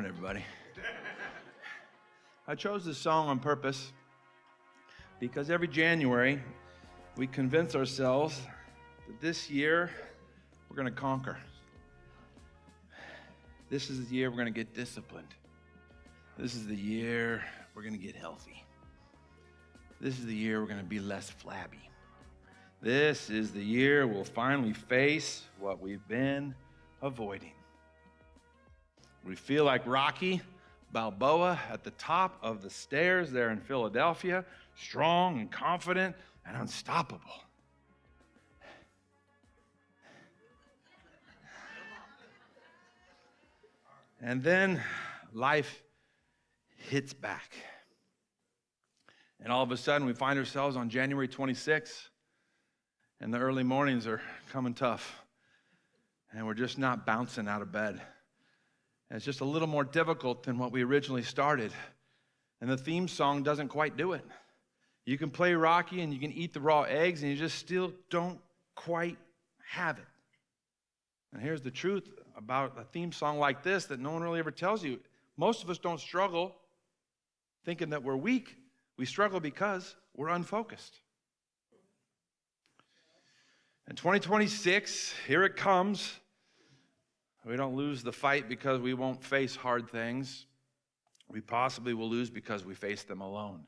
morning, everybody. I chose this song on purpose because every January we convince ourselves that this year we're going to conquer. This is the year we're going to get disciplined. This is the year we're going to get healthy. This is the year we're going to be less flabby. This is the year we'll finally face what we've been avoiding. We feel like Rocky Balboa at the top of the stairs there in Philadelphia, strong and confident and unstoppable. And then life hits back. And all of a sudden we find ourselves on January 26th, and the early mornings are coming tough. And we're just not bouncing out of bed. And it's just a little more difficult than what we originally started. And the theme song doesn't quite do it. You can play Rocky and you can eat the raw eggs and you just still don't quite have it. And here's the truth about a theme song like this that no one really ever tells you. Most of us don't struggle thinking that we're weak. We struggle because we're unfocused. And 2026, here it comes. We don't lose the fight because we won't face hard things. We possibly will lose because we face them alone.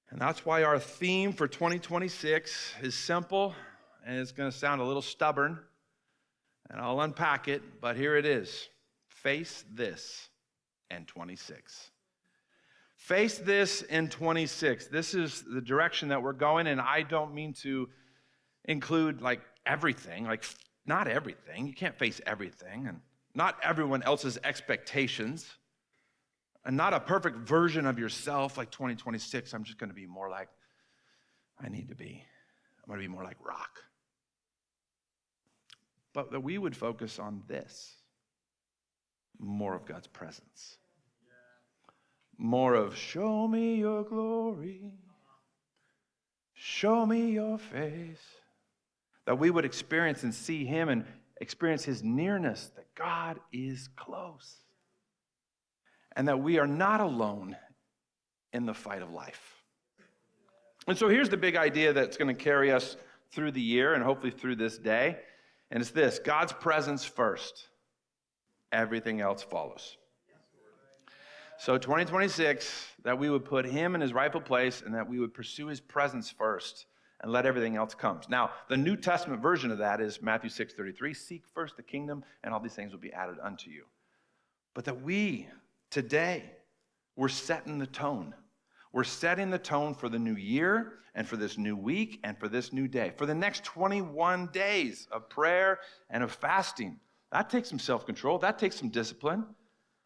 And that's why our theme for 2026 is simple, and it's going to sound a little stubborn, and I'll unpack it, but here it is. Face this in 26. Face this in 26. This is the direction that we're going, and I don't mean to include like everything, like not everything. You can't face everything, and not everyone else's expectations, and not a perfect version of yourself like 2026. I'm just going to be more like I need to be. I'm going to be more like rock. But that we would focus on this. More of God's presence. More of show me your glory. Show me your face. That we would experience and see him and experience his nearness, that God is close. And that we are not alone in the fight of life. And so here's the big idea that's going to carry us through the year and hopefully through this day. And it's this: God's presence first. Everything else follows. So 2026, that we would put him in his rightful place and that we would pursue his presence first and let everything else come. Now, the New Testament version of that is Matthew 6:33, seek first the kingdom and all these things will be added unto you. But that we, today, we're setting the tone. We're setting the tone for the new year and for this new week and for this new day. For the next 21 days of prayer and of fasting. That takes some self-control. That takes some discipline.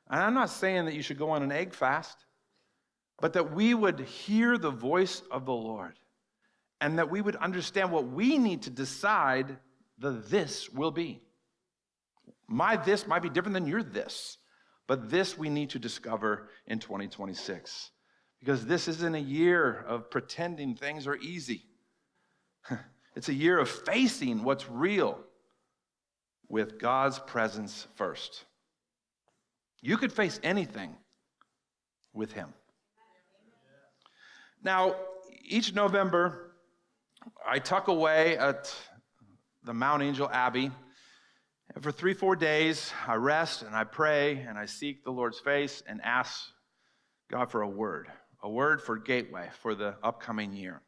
And I'm not saying that you should go on an egg fast, but that we would hear the voice of the Lord and that we would understand what we need to decide the this will be. My this might be different than your this, but this we need to discover in 2026 because this isn't a year of pretending things are easy. It's a year of facing what's real with God's presence first. You could face anything with him. Now, each November, I tuck away at the Mount Angel Abbey. And for 3-4 days, I rest and I pray and I seek the Lord's face and ask God for a word for Gateway for the upcoming year.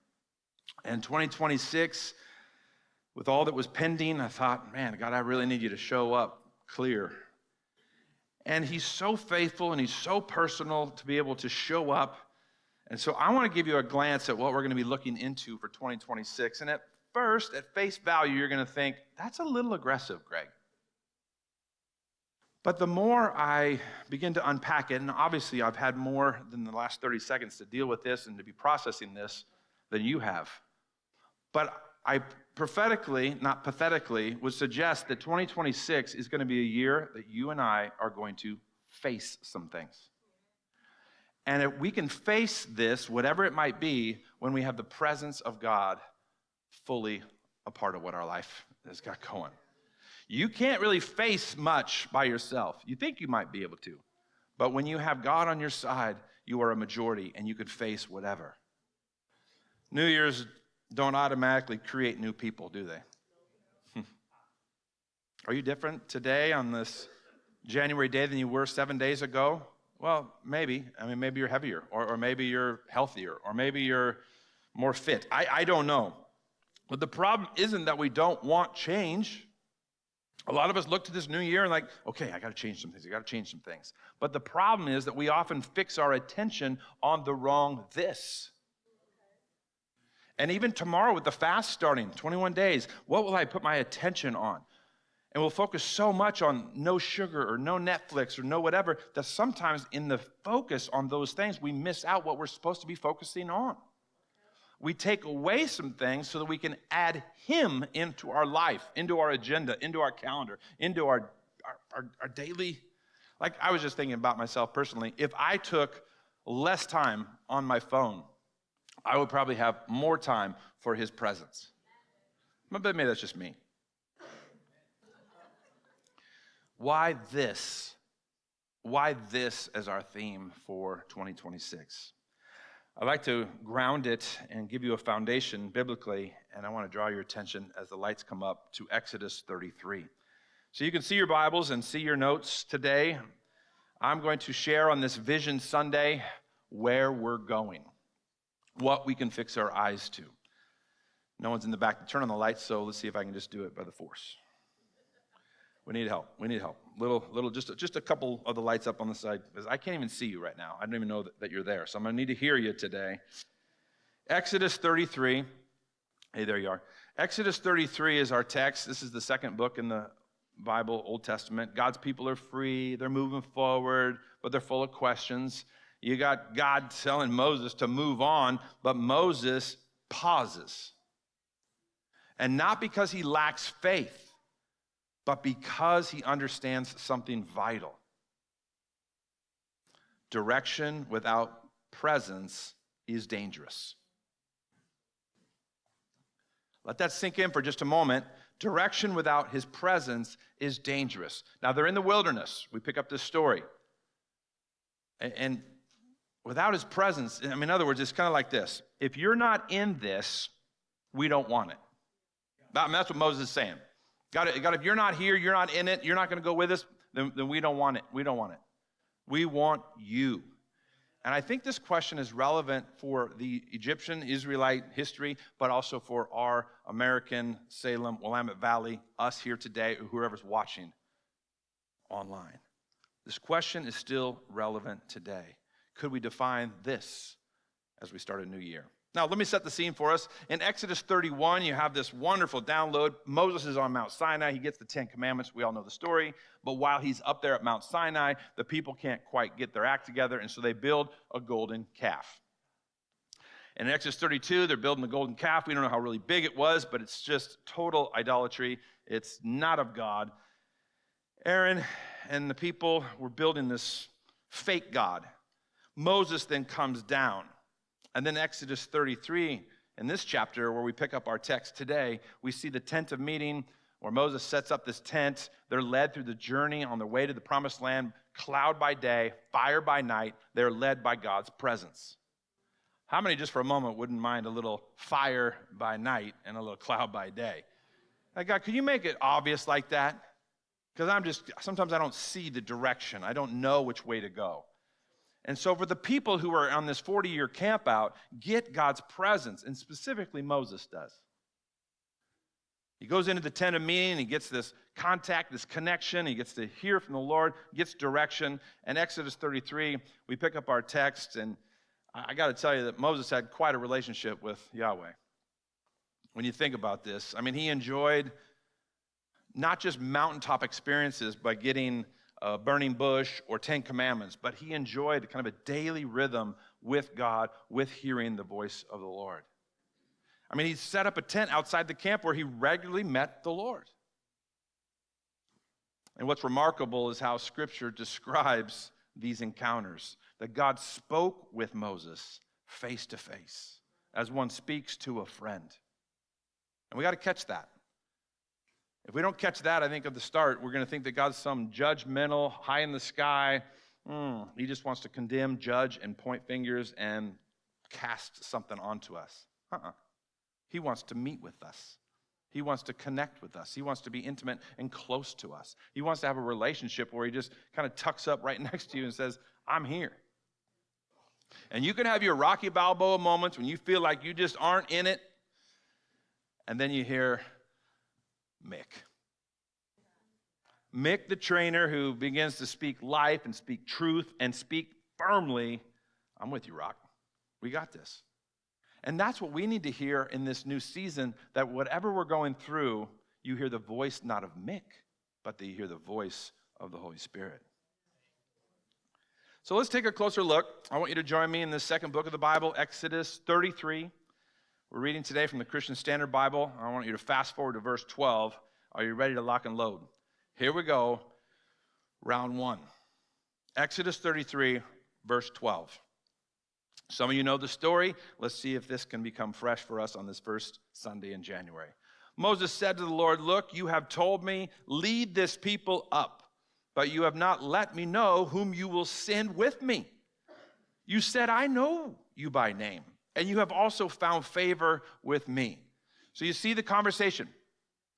And 2026, with all that was pending, I thought, man, God, I really need you to show up clear. And he's so faithful and he's so personal to be able to show up. And so I want to give you a glance at what we're going to be looking into for 2026. And at first, at face value, you're going to think, that's a little aggressive, Greg. But the more I begin to unpack it, and obviously I've had more than the last 30 seconds to deal with this and to be processing this than you have. But I prophetically, not pathetically, would suggest that 2026 is going to be a year that you and I are going to face some things. And if we can face this, whatever it might be, when we have the presence of God fully a part of what our life has got going. You can't really face much by yourself. You think you might be able to. But when you have God on your side, you are a majority and you could face whatever. New Year's don't automatically create new people, do they? Are you different today on this January day than you were 7 days ago? Well, maybe. I mean, maybe you're heavier, or maybe you're healthier, or maybe you're more fit. I don't know. But the problem isn't that we don't want change. A lot of us look to this new year and like, okay, I got to change some things. But the problem is that we often fix our attention on the wrong this. And even tomorrow with the fast starting, 21 days, what will I put my attention on? And we'll focus so much on no sugar or no Netflix or no whatever that sometimes in the focus on those things, we miss out what we're supposed to be focusing on. We take away some things so that we can add him into our life, into our agenda, into our calendar, into our daily. Like I was just thinking about myself personally. If I took less time on my phone, I would probably have more time for his presence. But maybe that's just me. Why this? Why this as our theme for 2026? I'd like to ground it and give you a foundation biblically, and I want to draw your attention as the lights come up to Exodus 33. So you can see your Bibles and see your notes today. I'm going to share on this Vision Sunday where we're going, what we can fix our eyes to. No one's in the back to turn on the lights, so let's see if I can just do it by the force. We need help. Little, just a couple of the lights up on the side, because I can't even see you right now. I don't even know that you're there, so I'm going to need to hear you today. Exodus 33. Hey, there you are. Exodus 33 is our text. This is the second book in the Bible, Old Testament. God's people are free. They're moving forward, but they're full of questions. You got God telling Moses to move on, but Moses pauses. And not because he lacks faith, but because he understands something vital. Direction without presence is dangerous. Let that sink in for just a moment. Direction without his presence is dangerous. Now, they're in the wilderness. We pick up this story. And without his presence, I mean, in other words, it's kind of like this. If you're not in this, we don't want it. I mean, that's what Moses is saying. God, if you're not here, you're not in it, you're not going to go with us, then we don't want it. We don't want it. We want you. And I think this question is relevant for the Egyptian, Israelite history, but also for our American, Salem, Willamette Valley, us here today, or whoever's watching online. This question is still relevant today. Could we define this as we start a new year? Now, let me set the scene for us. In Exodus 31, you have this wonderful download. Moses is on Mount Sinai. He gets the 10 Commandments. We all know the story. But while he's up there at Mount Sinai, the people can't quite get their act together, and so they build a golden calf. In Exodus 32, they're building the golden calf. We don't know how really big it was, but it's just total idolatry. It's not of God. Aaron and the people were building this fake God. Moses then comes down. And then Exodus 33, in this chapter where we pick up our text today, we see the tent of meeting where Moses sets up this tent. They're led through the journey on their way to the promised land, cloud by day, fire by night. They're led by God's presence. How many just for a moment wouldn't mind a little fire by night and a little cloud by day? Like, God, could you make it obvious like that? Because sometimes I don't see the direction. I don't know which way to go. And so for the people who are on this 40-year camp out, get God's presence, and specifically Moses does. He goes into the tent of meeting, he gets this contact, this connection, he gets to hear from the Lord, gets direction. And Exodus 33, we pick up our text, and I got to tell you that Moses had quite a relationship with Yahweh. When you think about this, I mean, he enjoyed not just mountaintop experiences by getting a burning bush or 10 commandments, but he enjoyed kind of a daily rhythm with God, with hearing the voice of the Lord. I mean, he set up a tent outside the camp where he regularly met the Lord. And what's remarkable is how Scripture describes these encounters, that God spoke with Moses face to face, as one speaks to a friend. And we got to catch that. If we don't catch that, I think at the start, we're going to think that God's some judgmental, high in the sky. He just wants to condemn, judge, and point fingers and cast something onto us. He wants to meet with us. He wants to connect with us. He wants to be intimate and close to us. He wants to have a relationship where he just kind of tucks up right next to you and says, I'm here. And you can have your Rocky Balboa moments when you feel like you just aren't in it. And then you hear Mick. Mick, the trainer who begins to speak life and speak truth and speak firmly. I'm with you, Rock. We got this. And that's what we need to hear in this new season, that whatever we're going through, you hear the voice not of Mick, but that you hear the voice of the Holy Spirit. So let's take a closer look. I want you to join me in the second book of the Bible, Exodus 33. We're reading today from the Christian Standard Bible. I want you to fast forward to verse 12. Are you ready to lock and load? Here we go, round one. Exodus 33, verse 12. Some of you know the story. Let's see if this can become fresh for us on this first Sunday in January. Moses said to the Lord, look, you have told me, lead this people up, but you have not let me know whom you will send with me. You said, I know you by name, and you have also found favor with me. So you see the conversation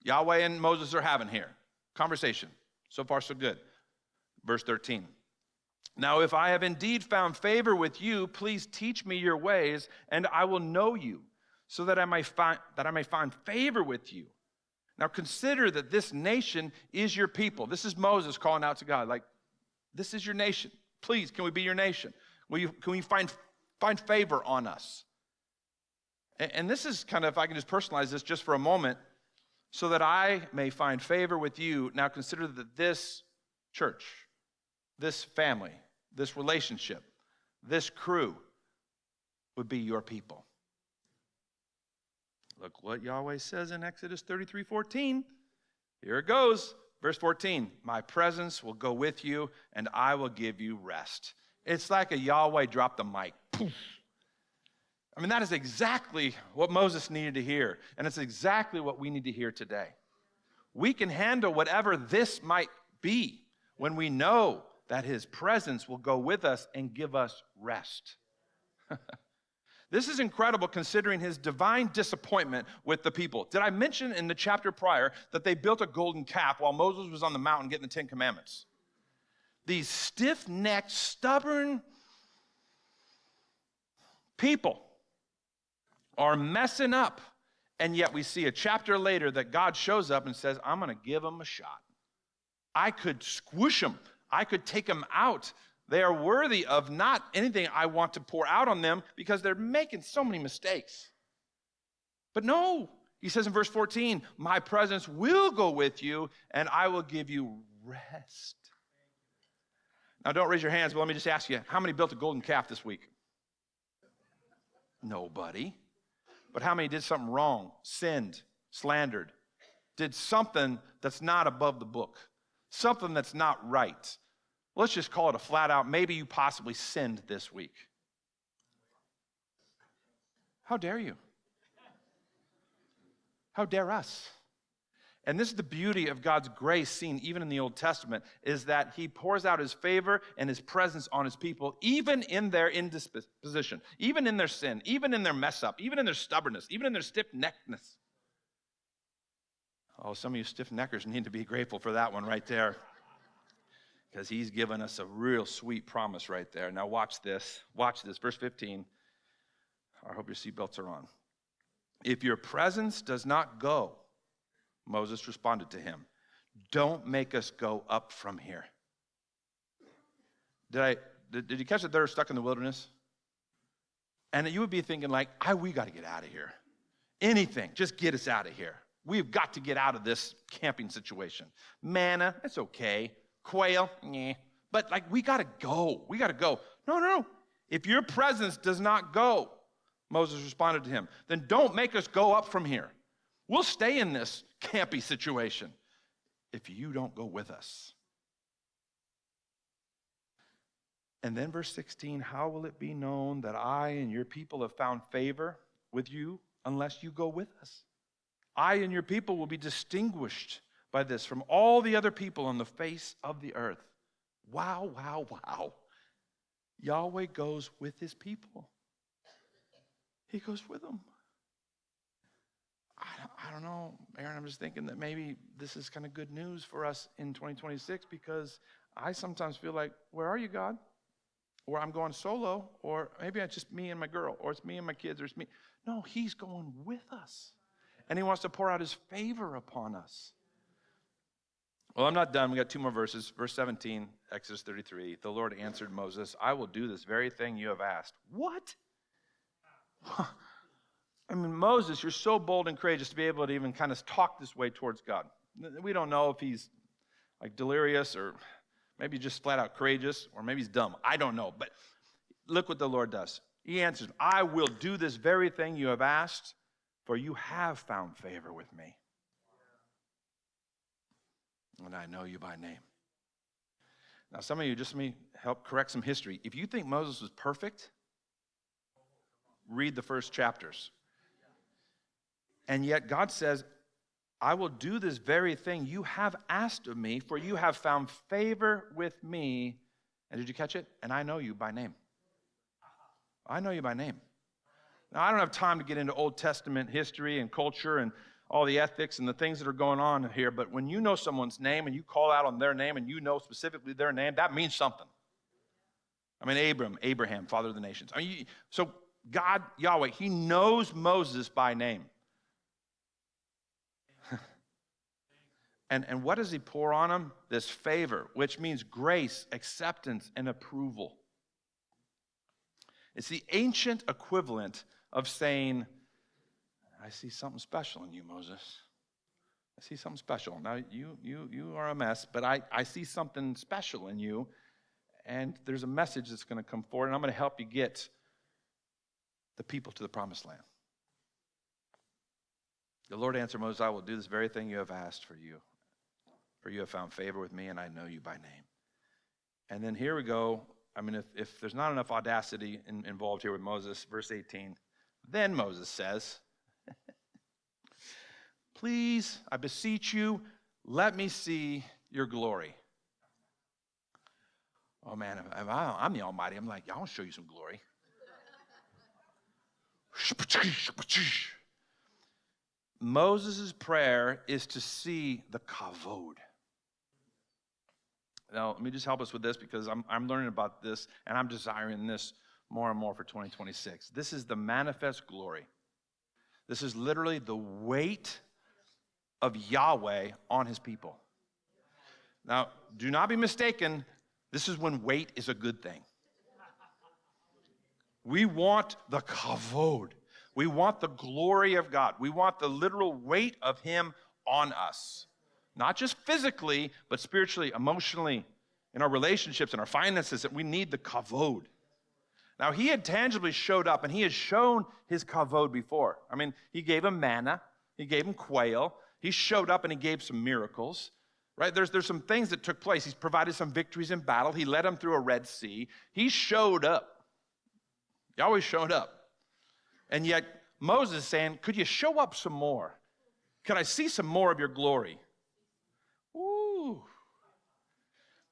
Yahweh and Moses are having here. Conversation. So far, so good. Verse 13. Now, if I have indeed found favor with you, please teach me your ways, and I will know you, so that I may find favor with you. Now, consider that this nation is your people. This is Moses calling out to God, like, this is your nation. Please, can we be your nation? Can we find favor on us? And this is kind of, if I can just personalize this just for a moment, so that I may find favor with you. Now, consider that this church, this family, this relationship, this crew would be your people. Look what Yahweh says in Exodus 33:14. Here it goes. Verse 14, my presence will go with you, and I will give you rest. It's like a Yahweh dropped the mic. Poof. I mean, that is exactly what Moses needed to hear, and it's exactly what we need to hear today. We can handle whatever this might be when we know that his presence will go with us and give us rest. This is incredible considering his divine disappointment with the people. Did I mention in the chapter prior that they built a golden calf while Moses was on the mountain getting the 10 Commandments? These stiff-necked, stubborn people are messing up. And yet we see a chapter later that God shows up and says, I'm going to give them a shot. I could squish them. I could take them out. They are worthy of not anything I want to pour out on them because they're making so many mistakes. But no, he says in verse 14, my presence will go with you and I will give you rest. Now don't raise your hands, but let me just ask you, how many built a golden calf this week? Nobody. But how many did something wrong, sinned, slandered, did something that's not above the book, something that's not right? Let's just call it a flat out, maybe you possibly sinned this week. How dare you? How dare us? And this is the beauty of God's grace seen even in the Old Testament, is that he pours out his favor and his presence on his people, even in their indisposition, even in their sin, even in their mess up, even in their stubbornness, even in their stiff-neckedness. Oh, some of you stiff-neckers need to be grateful for that one right there, because he's given us a real sweet promise right there. Now watch this. Watch this. Verse 15. I hope your seatbelts are on. If your presence does not go, Moses responded to him, don't make us go up from here. Did you catch that they're stuck in the wilderness? And you would be thinking like, we got to get out of here. Anything, just get us out of here. We've got to get out of this camping situation. Manna, it's okay. Quail, nah. But like, we got to go. We got to go. No. If your presence does not go, Moses responded to him, then don't make us go up from here. We'll stay in this campy situation if you don't go with us. And then verse 16, how will it be known that I and your people have found favor with you unless you go with us? I and your people will be distinguished by this from all the other people on the face of the earth. Wow, wow, wow. Yahweh goes with his people. He goes with them. I don't know, Aaron, I'm just thinking that maybe this is kind of good news for us in 2026 because I sometimes feel like, where are you, God? Or I'm going solo, or maybe it's just me and my girl, or it's me and my kids, or it's me. No, he's going with us. And he wants to pour out his favor upon us. Well, I'm not done. We got 2 more verses. Verse 17, Exodus 33. The Lord answered Moses, I will do this very thing you have asked. What? I mean, Moses, you're so bold and courageous to be able to even kind of talk this way towards God. We don't know if he's like delirious or maybe just flat out courageous or maybe he's dumb. I don't know. But look what the Lord does. He answers, I will do this very thing you have asked, for you have found favor with me. And I know you by name. Now, some of you, just let me help correct some history. If you think Moses was perfect, read the first chapters. And yet God says, I will do this very thing you have asked of me, for you have found favor with me. And did you catch it? And I know you by name. I know you by name. Now, I don't have time to get into Old Testament history and culture and all the ethics and the things that are going on here, but when you know someone's name and you call out on their name and you know specifically their name, that means something. I mean, Abraham, father of the nations. I mean, so God, Yahweh, he knows Moses by name. And what does he pour on him? This favor, which means grace, acceptance, and approval. It's the ancient equivalent of saying, I see something special in you, Moses. I see something special. Now, you are a mess, but I see something special in you, and there's a message that's going to come forward, and I'm going to help you get the people to the promised land. The Lord answered Moses, I will do this very thing you have asked for you. For you have found favor with me, and I know you by name. And then here we go. I mean, if there's not enough audacity involved here with Moses, verse 18, then Moses says, please, I beseech you, let me see your glory. Oh, man, if I'm the Almighty, I'm like, I want to show you some glory. Moses' prayer is to see the kavod. Now, let me just help us with this because I'm learning about this and I'm desiring this more and more for 2026. This is the manifest glory. This is literally the weight of Yahweh on his people. Now, do not be mistaken. This is when weight is a good thing. We want the kavod. We want the glory of God. We want the literal weight of him on us. Not just physically, but spiritually, emotionally, in our relationships, in our finances, that we need the kavod. Now, he had tangibly showed up, and he had shown his kavod before. I mean, he gave him manna. He gave him quail. He showed up, and he gave some miracles. Right? There's some things that took place. He's provided some victories in battle. He led them through a Red Sea. He showed up. He always showed up. And yet, Moses is saying, could you show up some more? Could I see some more of your glory? Ooh.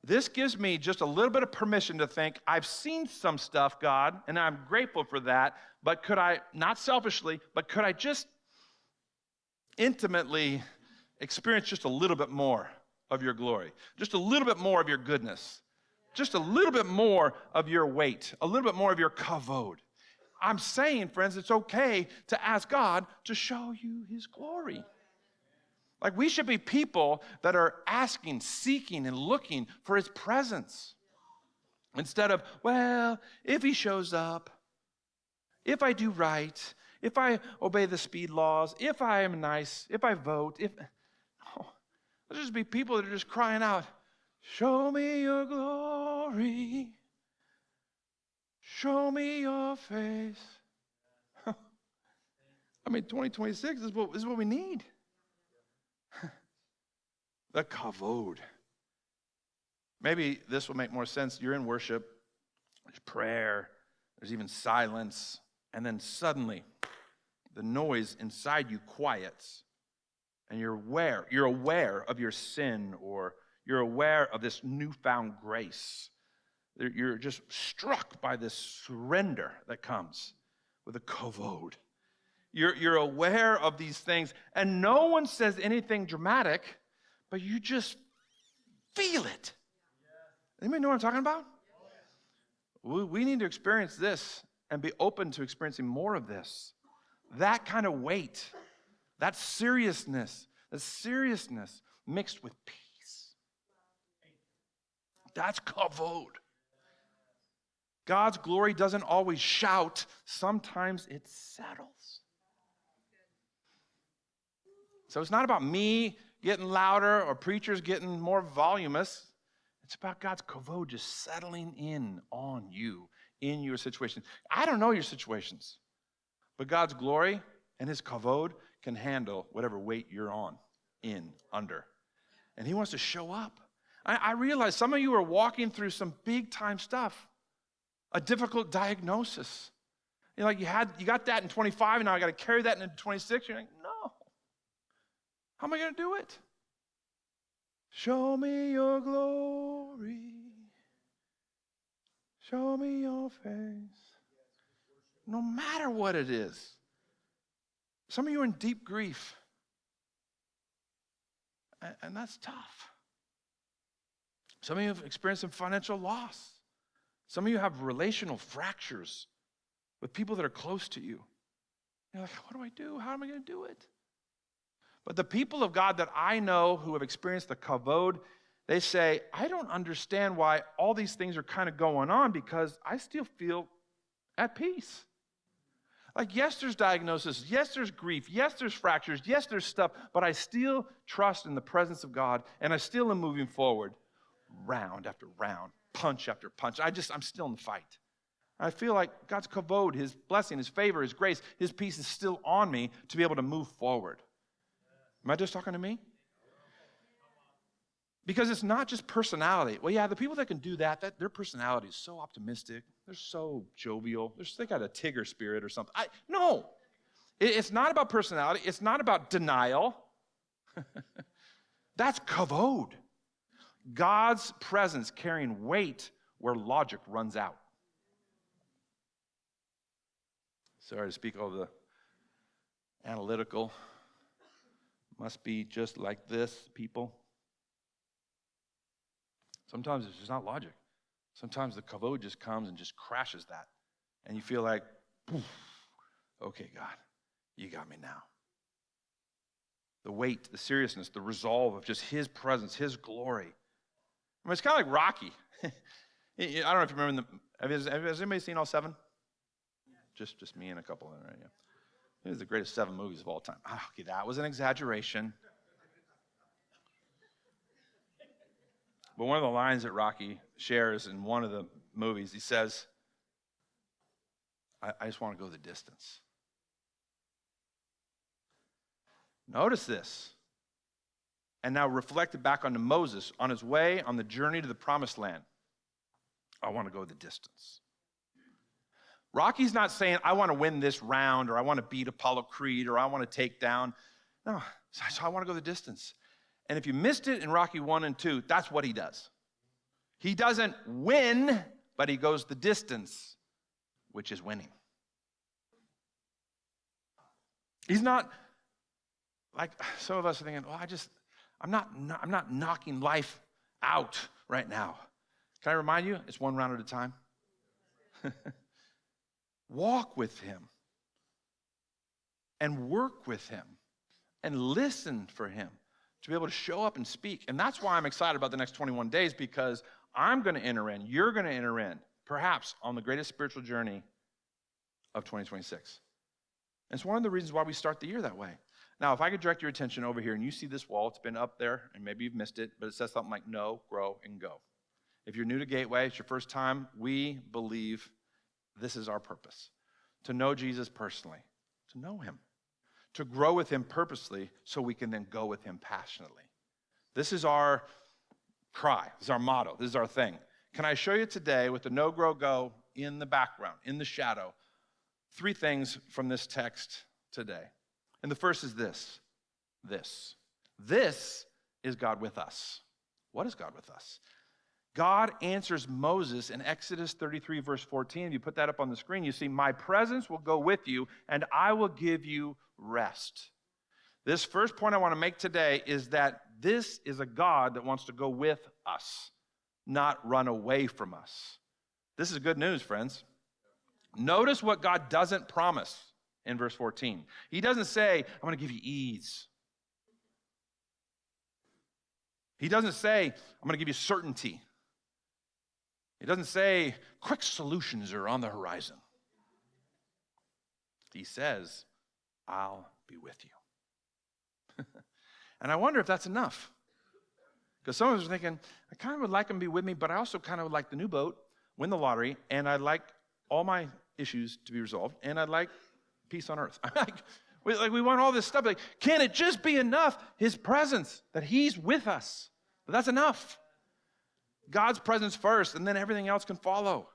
This gives me just a little bit of permission to think, I've seen some stuff, God, and I'm grateful for that, but could I, not selfishly, but could I just intimately experience just a little bit more of your glory, just a little bit more of your goodness, just a little bit more of your weight, a little bit more of your kavod. I'm saying, friends, it's okay to ask God to show you his glory. Like, we should be people that are asking, seeking, and looking for his presence. Instead of, well, if he shows up, if I do right, if I obey the speed laws, if I am nice, if I vote, no. Let's just be people that are just crying out, show me your glory. Show me your face. I mean, 2026 is what we need. The kavod. Maybe this will make more sense. You're in worship, there's prayer, there's even silence, and then suddenly the noise inside you quiets, and you're aware of your sin, or you're aware of this newfound grace. You're just struck by this surrender that comes with a kavod. You're aware of these things, and no one says anything dramatic, but you just feel it. Anybody know what I'm talking about? We need to experience this and be open to experiencing more of this. That kind of weight, that seriousness mixed with peace. That's kavod. God's glory doesn't always shout. Sometimes it settles. So it's not about me getting louder or preachers getting more voluminous. It's about God's kavod just settling in on you, in your situation. I don't know your situations, but God's glory and his kavod can handle whatever weight you're on, under. And he wants to show up. I realize some of you are walking through some big time stuff. A difficult diagnosis. You know, like you got that in 25, and now I got to carry that into 26. You're like, no. How am I going to do it? Show me your glory. Show me your face. No matter what it is. Some of you are in deep grief. And that's tough. Some of you have experienced some financial loss. Some of you have relational fractures with people that are close to you. You're like, what do I do? How am I going to do it? But the people of God that I know who have experienced the kavod, they say, I don't understand why all these things are kind of going on, because I still feel at peace. Like, yes, there's diagnosis. Yes, there's grief. Yes, there's fractures. Yes, there's stuff. But I still trust in the presence of God, and I still am moving forward round after round. Punch after punch. I'm still in the fight. I feel like God's kavod, his blessing, his favor, his grace, his peace is still on me to be able to move forward. Am I just talking to me? Because it's not just personality. Well, yeah, the people that can do that their personality is so optimistic. They're so jovial. They got a Tigger spirit or something. No. It's not about personality. It's not about denial. That's kavod. God's presence carrying weight where logic runs out. Sorry to speak over the analytical. Must be just like this, people. Sometimes it's just not logic. Sometimes the kavod just comes and just crashes that. And you feel like, poof, okay, God, you got me now. The weight, the seriousness, the resolve of just his presence, his glory. I mean, it's kind of like Rocky. I don't know if you remember has anybody seen all 7? Just me and a couple of them, right? Yeah. It was the greatest 7 movies of all time. Okay, that was an exaggeration. But one of the lines that Rocky shares in one of the movies, he says, I just want to go the distance. Notice this. And now reflected back onto Moses on his way on the journey to the promised land. I want to go the distance. Rocky's not saying, I want to win this round, or I want to beat Apollo Creed, or I want to take down. No, so I want to go the distance. And if you missed it in Rocky 1 and 2, that's what he does. He doesn't win, but he goes the distance, which is winning. He's not like some of us are thinking, well, I'm not knocking life out right now. Can I remind you? It's one round at a time. Walk with him and work with him and listen for him to be able to show up and speak. And that's why I'm excited about the next 21 days, because I'm going to enter in, you're going to enter in, perhaps on the greatest spiritual journey of 2026. And it's one of the reasons why we start the year that way. Now, if I could direct your attention over here, and you see this wall, it's been up there, and maybe you've missed it, but it says something like know, grow, and go. If you're new to Gateway, it's your first time, we believe this is our purpose. To know Jesus personally, to know him, to grow with him purposely so we can then go with him passionately. This is our cry. This is our motto. This is our thing. Can I show you today with the know, grow, go in the background, in the shadow, 3 things from this text today. And the first is this. This is God with us. What is God with us? God answers Moses in Exodus 33, verse 14. If you put that up on the screen, you see, my presence will go with you, and I will give you rest. This first point I want to make today is that this is a God that wants to go with us, not run away from us. This is good news, friends. Notice what God doesn't promise in verse 14. He doesn't say, I'm going to give you ease. He doesn't say, I'm going to give you certainty. He doesn't say, quick solutions are on the horizon. He says, I'll be with you. And I wonder if that's enough. Because some of us are thinking, I kind of would like him to be with me, but I also kind of would like the new boat, win the lottery, and I'd like all my issues to be resolved, and I'd like peace on earth. We want all this stuff. Like, can it just be enough? His presence, that he's with us. But that's enough. God's presence first, and then everything else can follow.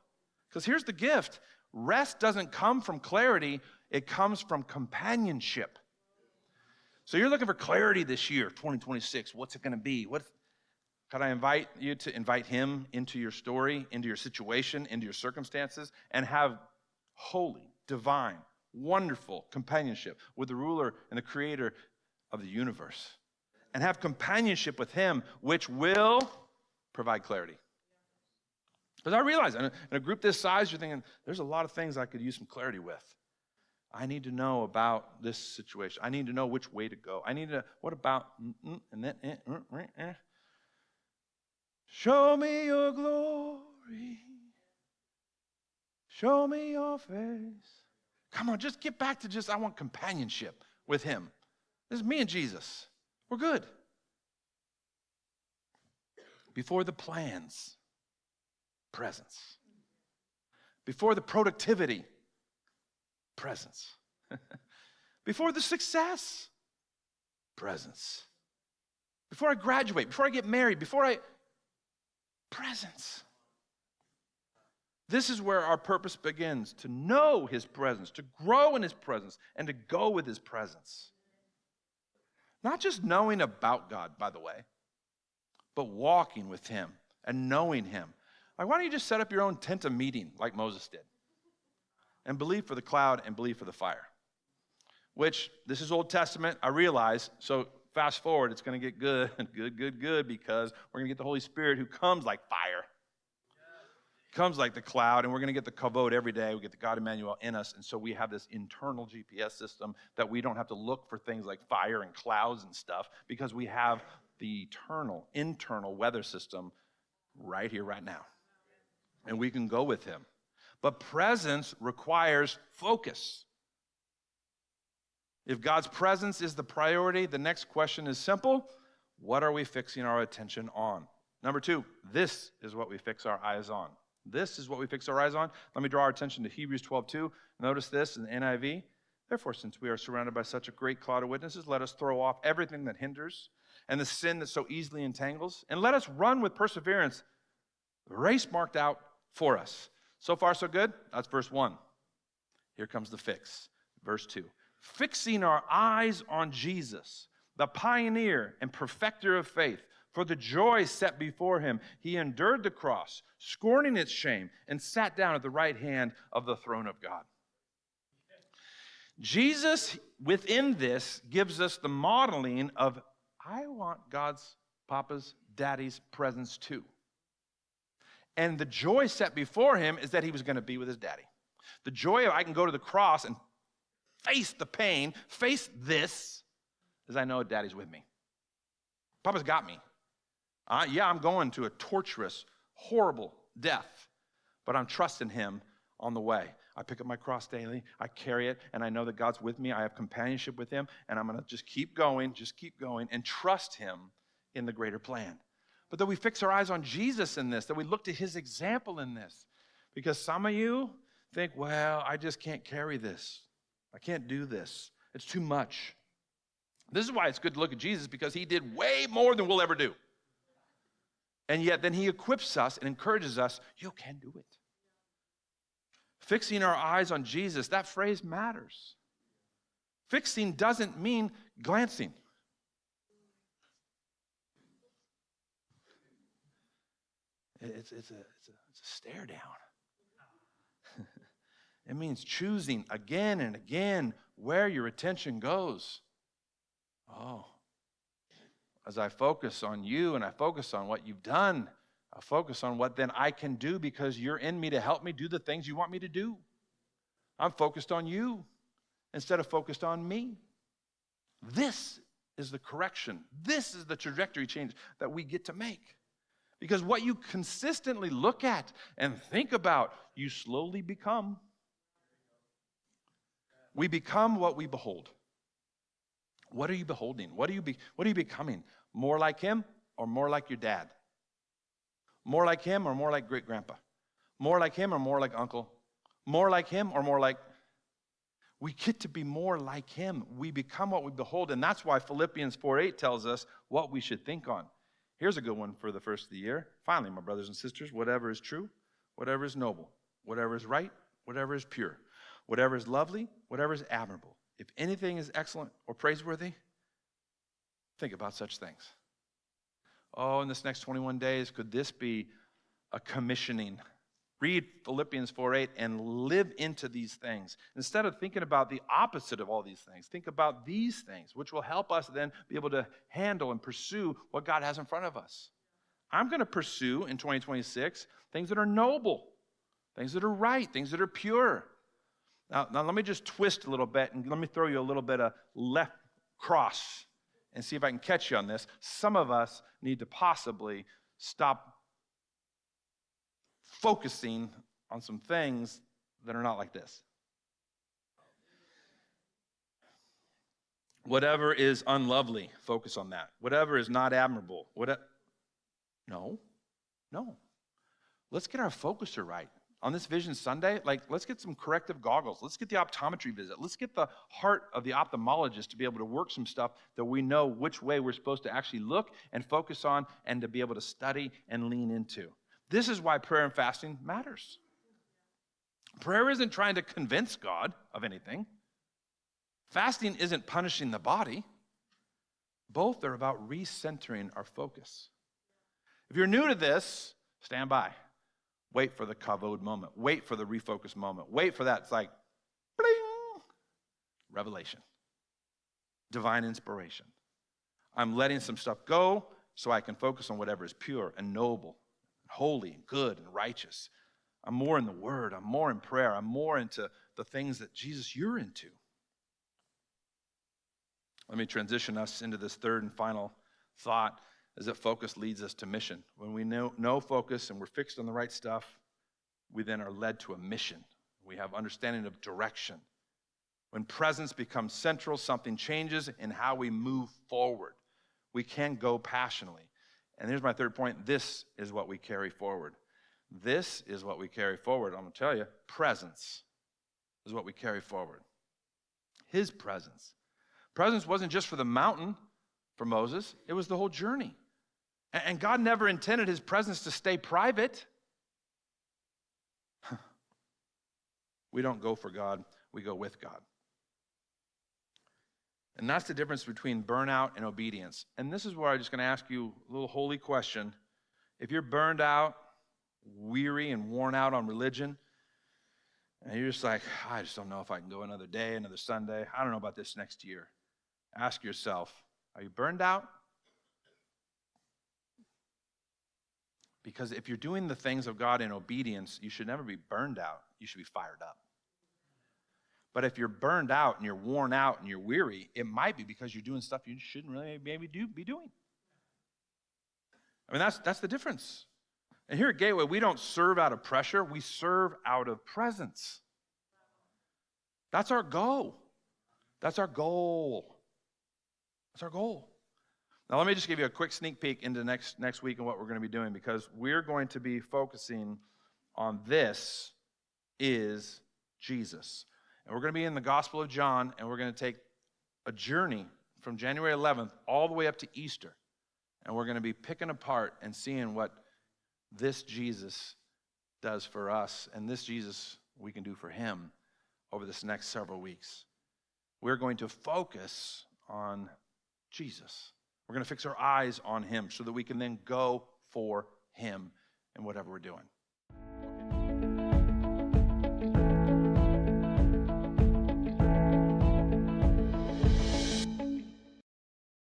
Because here's the gift. Rest doesn't come from clarity. It comes from companionship. So you're looking for clarity this year, 2026. What's it going to be? Could I invite you to invite him into your story, into your situation, into your circumstances, and have holy, divine, wonderful companionship with the ruler and the creator of the universe. And have companionship with him, which will provide clarity. Because I realize in a group this size, you're thinking, there's a lot of things I could use some clarity with. I need to know about this situation. I need to know which way to go. I need to, what about, and then, show me your glory. Show me your face. Come on, just get back to I want companionship with him. This is me and Jesus. We're good. Before the plans, presence. Before the productivity, presence. Before the success, presence. Before I graduate, before I get married, presence. This is where our purpose begins, to know his presence, to grow in his presence, and to go with his presence. Not just knowing about God, by the way, but walking with him and knowing him. Like, why don't you just set up your own tent of meeting like Moses did? And believe for the cloud and believe for the fire. Which, this is Old Testament, I realize, so fast forward, it's going to get good, because we're going to get the Holy Spirit who comes like fire. Comes like the cloud, and we're going to get the kavod every day. We get the God Emmanuel in us, and so we have this internal GPS system that we don't have to look for things like fire and clouds and stuff, because we have the internal weather system right here, right now. And we can go with him. But presence requires focus. If God's presence is the priority, the next question is simple. What are we fixing our attention on? Number 2, this is what we fix our eyes on. This is what we fix our eyes on. Let me draw our attention to Hebrews 12:2. Notice this in the NIV. Therefore, since we are surrounded by such a great cloud of witnesses, let us throw off everything that hinders and the sin that so easily entangles, and let us run with perseverance the race marked out for us. So far, so good? That's verse 1. Here comes the fix. Verse 2. Fixing our eyes on Jesus, the pioneer and perfecter of faith. For the joy set before him, he endured the cross, scorning its shame, and sat down at the right hand of the throne of God. Jesus, within this, gives us the modeling of, I want God's, Papa's, Daddy's presence too. And the joy set before him is that he was going to be with his daddy. The joy of I can go to the cross and face the pain, face this, is I know Daddy's with me. Papa's got me. Yeah, I'm going to a torturous, horrible death, but I'm trusting him on the way. I pick up my cross daily, I carry it, and I know that God's with me. I have companionship with him, and I'm going to just keep going, and trust him in the greater plan. But that we fix our eyes on Jesus in this, that we look to his example in this. Because some of you think, well, I just can't carry this. I can't do this. It's too much. This is why it's good to look at Jesus, because he did way more than we'll ever do. And yet then he equips us and encourages us, you can do it. Fixing our eyes on Jesus, that phrase matters. Fixing doesn't mean glancing. It's a stare down. It means choosing again and again where your attention goes. Oh, as I focus on you and I focus on what you've done, I focus on what then I can do because you're in me to help me do the things you want me to do. I'm focused on you instead of focused on me. This is the correction. This is the trajectory change that we get to make. Because what you consistently look at and think about, you slowly become. We become what we behold. What are you beholding? What are you becoming? More like him or more like your dad? More like him or more like great grandpa? More like him or more like uncle? More like him or more like... We get to be more like him. We become what we behold, and that's why Philippians 4:8 tells us what we should think on. Here's a good one for the first of the year. Finally, my brothers and sisters, whatever is true, whatever is noble, whatever is right, whatever is pure, whatever is lovely, whatever is admirable, if anything is excellent or praiseworthy, think about such things. Oh, in this next 21 days, could this be a commissioning? Read Philippians 4:8 and live into these things. Instead of thinking about the opposite of all these things, think about these things, which will help us then be able to handle and pursue what God has in front of us. I'm going to pursue in 2026 things that are noble, things that are right, things that are pure. Now let me just twist a little bit and let me throw you a little bit of left cross and see if I can catch you on this. Some of us need to possibly stop focusing on some things that are not like this. Whatever is unlovely, focus on that. Whatever is not admirable. No. Let's get our focuser right. On this Vision Sunday, let's get some corrective goggles. Let's get the optometry visit. Let's get the heart of the ophthalmologist to be able to work some stuff that we know which way we're supposed to actually look and focus on and to be able to study and lean into. This is why prayer and fasting matters. Prayer isn't trying to convince God of anything. Fasting isn't punishing the body. Both are about recentering our focus. If you're new to this, stand by. Wait for the kavod moment. Wait for the refocus moment. Wait for that. It's like, bling, revelation, divine inspiration. I'm letting some stuff go so I can focus on whatever is pure and noble, holy and good and righteous. I'm more in the Word. I'm more in prayer. I'm more into the things that, Jesus, you're into. Let me transition us into this third and final thought, is that focus leads us to mission. When we know focus and we're fixed on the right stuff, we then are led to a mission. We have understanding of direction. When presence becomes central, something changes in how we move forward. We can go passionately. And here's my third point. This is what we carry forward. This is what we carry forward. I'm going to tell you, presence is what we carry forward. His presence. Presence wasn't just for the mountain for Moses. It was the whole journey. And God never intended his presence to stay private. We don't go for God. We go with God. And that's the difference between burnout and obedience. And this is where I'm just going to ask you a little holy question. If you're burned out, weary, and worn out on religion, and you're just like, I just don't know if I can go another day, another Sunday. I don't know about this next year. Ask yourself, are you burned out? Because if you're doing the things of God in obedience, you should never be burned out. You should be fired up. But if you're burned out and you're worn out and you're weary, it might be because you're doing stuff you shouldn't really maybe be doing. I mean, that's the difference. And here at Gateway, we don't serve out of pressure. We serve out of presence. That's our goal. That's our goal. That's our goal. Now, let me just give you a quick sneak peek into next week and what we're going to be doing, because we're going to be focusing on this is Jesus. And we're going to be in the Gospel of John, and we're going to take a journey from January 11th all the way up to Easter. And we're going to be picking apart and seeing what this Jesus does for us, and this Jesus we can do for him over this next several weeks. We're going to focus on Jesus. We're going to fix our eyes on him so that we can then go for him in whatever we're doing.